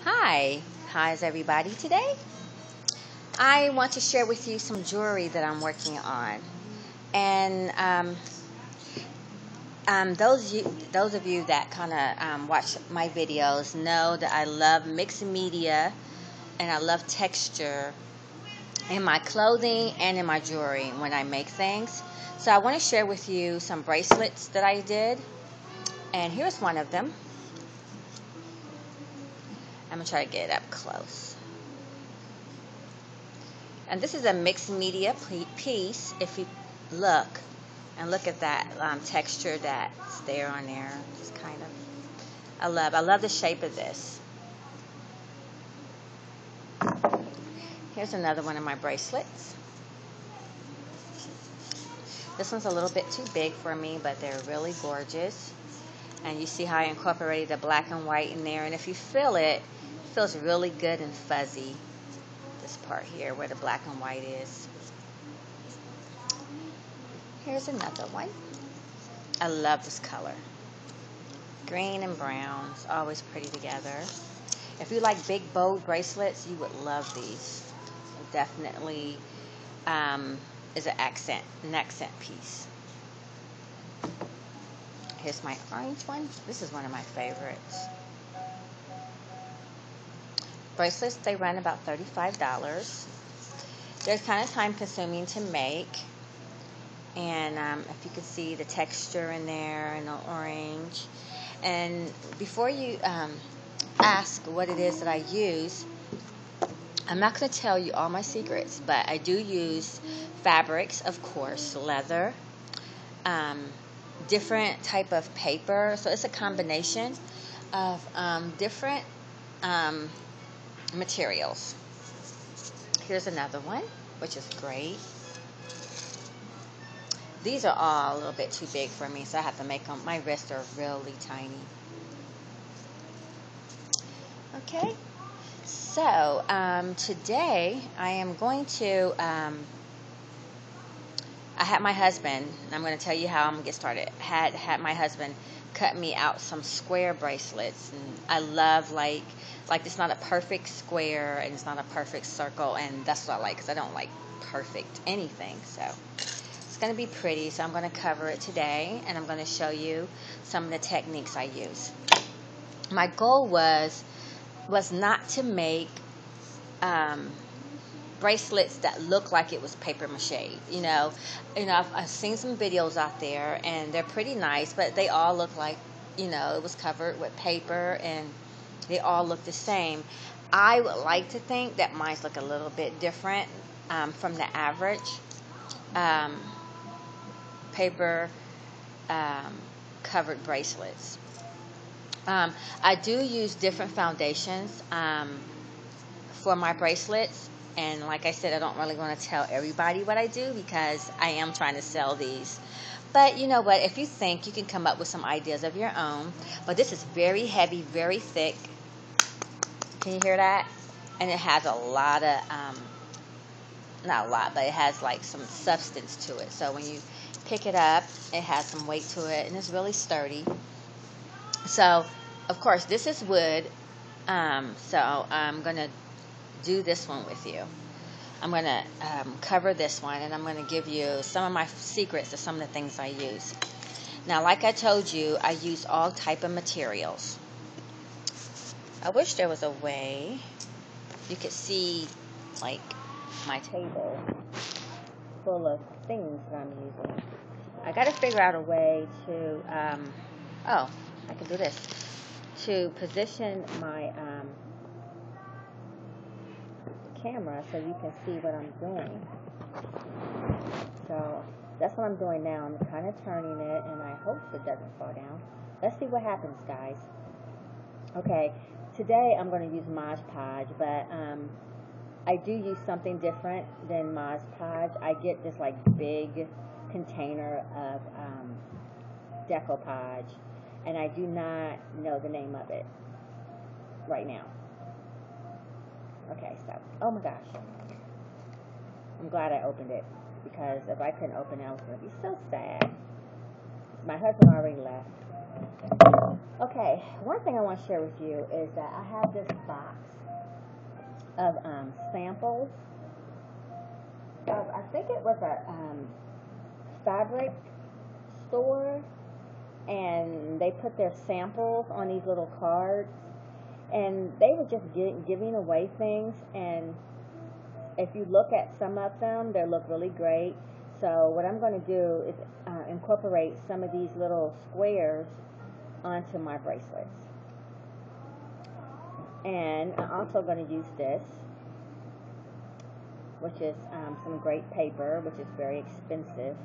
Hi, how's everybody today? I want to share with you some jewelry that I'm working on. And those of you that kind of watch my videos know that I love mixed media and I love texture in my clothing and in my jewelry when I make things. So I want to share with you some bracelets that I did. And here's one of them. I'm going to try to get it up close. And this is a mixed media piece. If you look at that texture that's there on there, just kind of, I love the shape of this. Here's another one of my bracelets. This one's a little bit too big for me, but they're really gorgeous. And you see how I incorporated the black and white in there. And if you feel it, it feels really good and fuzzy. This part here where the black and white is. Here's another one. I love this color. Green and brown. It's always pretty together. If you like big bold bracelets, you would love these. It definitely is an accent piece. Here's my orange one. This is one of my favorites. Bracelets, they run about $35. They're kind of time consuming to make. And if you can see the texture in there and the orange. And before you ask what it is that I use, I'm not going to tell you all my secrets, but I do use fabrics, of course, leather, different type of paper. So it's a combination of different materials. Here's another one, which is great. These are all a little bit too big for me, so I have to make them. My wrists are really tiny. Okay, so today I am going to, I had my husband, and I'm going to tell you how I'm going to get started. Had my husband cut me out some square bracelets, and I love like it's not a perfect square and it's not a perfect circle, and that's what I like because I don't like perfect anything. So it's going to be pretty, so I'm going to cover it today, and I'm going to show you some of the techniques I use. My goal was not to make bracelets that look like it was paper mache. You know, I've seen some videos out there, and they're pretty nice, but they all look like, it was covered with paper, and they all look the same. I would like to think that mine look a little bit different from the average paper covered bracelets. I do use different foundations for my bracelets, and like I said, I don't really want to tell everybody what I do because I am trying to sell these. But you know what, if you think, you can come up with some ideas of your own. But this is very heavy, very thick. Can you hear that? And it has a lot of not a lot, but it has like some substance to it. So when you pick it up, it has some weight to it, and it's really sturdy. So, of course, this is wood. So I'm going to do this one with you. I'm going to cover this one, and I'm going to give you some of my secrets of some of the things I use. Now, like I told you, I use all type of materials. I wish there was a way you could see, like, my table full of things that I'm using. I got to figure out a way to, I can do this, to position my camera so you can see what I'm doing. So that's what I'm doing now. I'm kind of turning it, and I hope it doesn't fall down. Let's see what happens, guys. Okay, today I'm going to use Mod Podge, but I do use something different than Mod Podge. I get this like big container of decoupage, and I do not know the name of it right now. Okay, so, oh my gosh. I'm glad I opened it, because if I couldn't open it, I was going to be so sad. My husband already left. Okay, one thing I want to share with you is that I have this box of samples of, I think it was a fabric store, and they put their samples on these little cards, and they were just giving away things, and if you look at some of them, they look really great. So what I'm going to do is incorporate some of these little squares onto my bracelets. And I'm also going to use this, which is some great paper, which is very expensive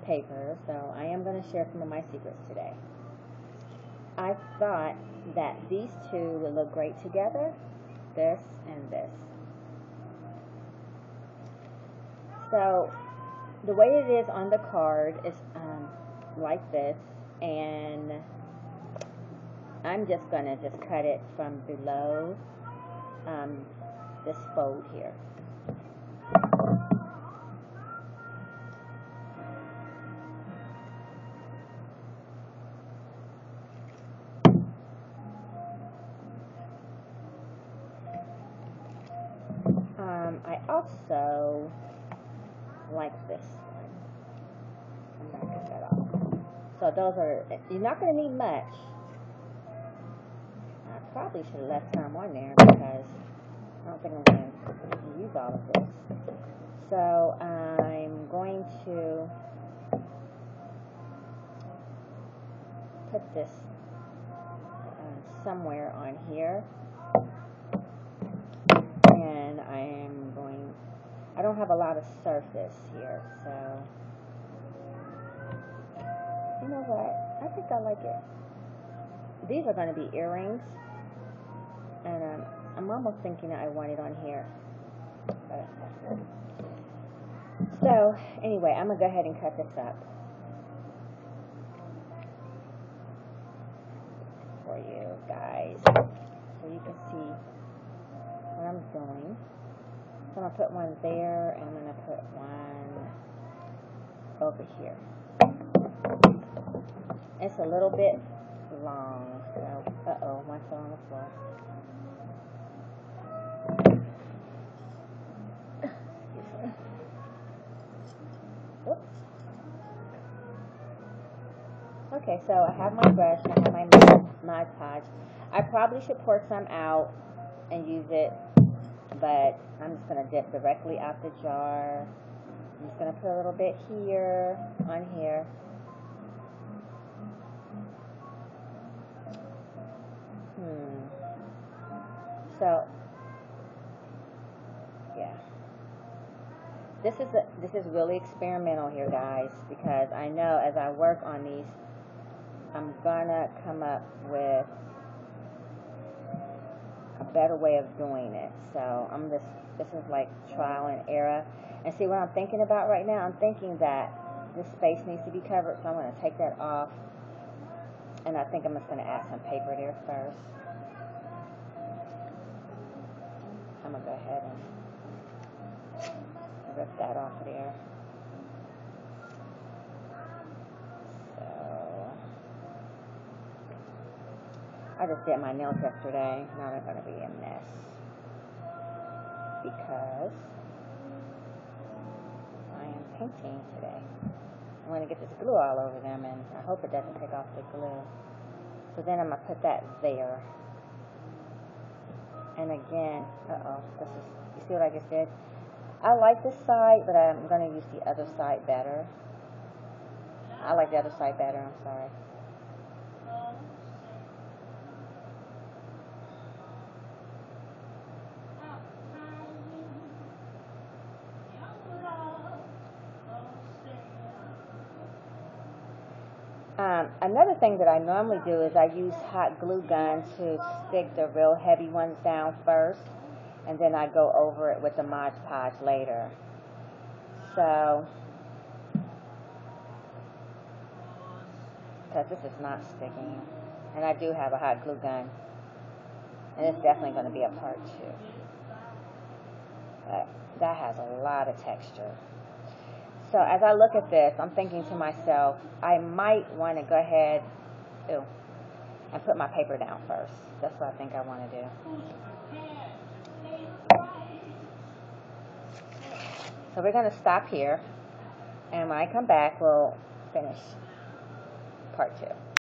paper. So I am going to share some of my secrets today. I thought that these two would look great together, this and this. So the way it is on the card is like this, and I'm just going to just cut it from below this fold here. I also like this one. I'm going to cut that off. So those are, you're not going to need much. I probably should have left some on there because I don't think I'm going to use all of this. So I'm going to put this somewhere on here. And I don't have a lot of surface here, so you know what? I think I like it. These are going to be earrings, and I'm almost thinking that I want it on here. So anyway, I'm going to go ahead and cut this up for you guys so you can see what I'm doing. So I'm going to put one there, and I'm going to put one over here. It's a little bit long, so, uh-oh, one fell on the floor. Oops. Okay, so I have my brush, and I have my Mod Podge. I probably should pour some out and use it, but I'm just going to dip directly out the jar. I'm just going to put a little bit here, on here. So, yeah. This is really experimental here, guys, because I know as I work on these, I'm going to come up with a better way of doing it. So, this is like trial and error. And see what I'm thinking about right now? I'm thinking that this space needs to be covered, so I'm going to take that off. And I think I'm just going to add some paper there first. I'm going to go ahead and rip that off of there. So, I just did my nails yesterday. Now they're going to be a mess because I am painting today. I'm going to get this glue all over them, and I hope it doesn't take off the glue. So then I'm going to put that there. And again, you see what I just did? I like this side, but I'm going to use the other side better. I like the other side better, I'm sorry. Another thing that I normally do is I use hot glue gun to stick the real heavy ones down first, and then I go over it with the Mod Podge later. So, because this is not sticking, and I do have a hot glue gun, and it's definitely going to be a part 2. But that has a lot of texture. So as I look at this, I'm thinking to myself, I might want to go ahead Ew. And put my paper down first. That's what I think I want to do. So we're going to stop here. And when I come back, we'll finish part 2.